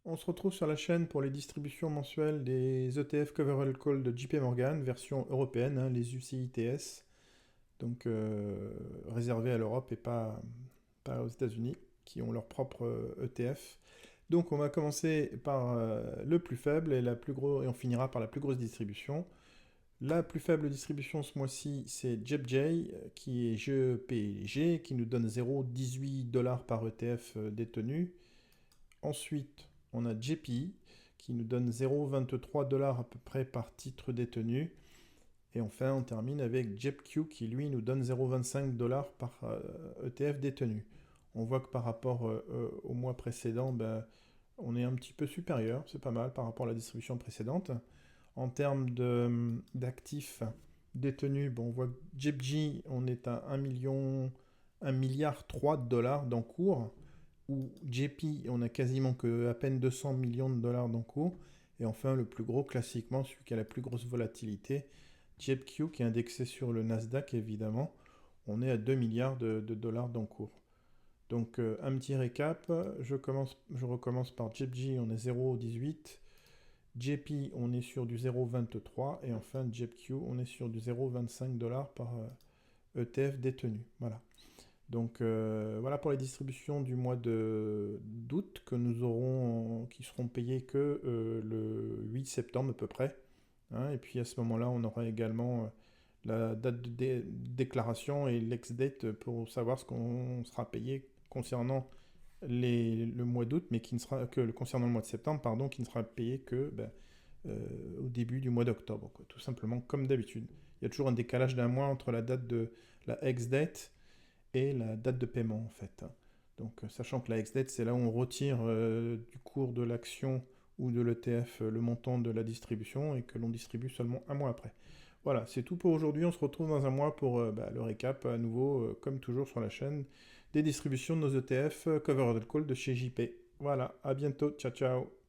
On se retrouve sur la chaîne pour les distributions mensuelles des ETF Coverall Call de JP Morgan, version européenne, hein, les UCITS, donc réservés à l'Europe et pas aux États-Unis, qui ont leur propre ETF. Donc on va commencer par le plus faible et et on finira par la plus grosse distribution. La plus faible distribution ce mois-ci, c'est JEPJ, qui est GEPG, qui nous donne 0,18 $ par ETF détenu. Ensuite, on a JP qui nous donne 0,23 $ à peu près par titre détenu. Et enfin, on termine avec JEPQ qui, lui, nous donne 0,25 $ par ETF détenu. On voit que par rapport au mois précédent, ben, on est un petit peu supérieur, c'est pas mal par rapport à la distribution précédente. En termes d'actifs détenus, bon, on voit que JEPJ, on est à 1 milliard 3 de dollars d'encours, où JP, on a quasiment que à peine 200 millions de dollars d'encours. Et enfin, le plus gros, classiquement, celui qui a la plus grosse volatilité, JEPQ, qui est indexé sur le Nasdaq, évidemment, on est à 2 milliards de dollars d'encours. Donc, un petit récap, je recommence par JEPJ, on est 0,18. JP, on est sur du 0,23. Et enfin, JEPQ, on est sur du 0,25 $ par ETF détenu. Voilà. Donc voilà pour les distributions du mois d'août que nous aurons, qui seront payées que le 8 septembre à peu près, hein. Et puis à ce moment-là, on aura également la date de déclaration et l'ex-date pour savoir ce qu'on sera payé concernant le mois d'août, mais qui ne sera que concernant le mois de septembre, pardon, qui ne sera payé que au début du mois d'octobre, quoi, tout simplement comme d'habitude. Il y a toujours un décalage d'un mois entre la date de la ex-date et la date de paiement en fait. Donc sachant que la ex-date, c'est là où on retire du cours de l'action ou de l'ETF le montant de la distribution et que l'on distribue seulement un mois après. Voilà, c'est tout pour aujourd'hui. On se retrouve dans un mois pour le récap à nouveau, comme toujours sur la chaîne, des distributions de nos ETF Covered Call de chez JP. Voilà, à bientôt, ciao ciao.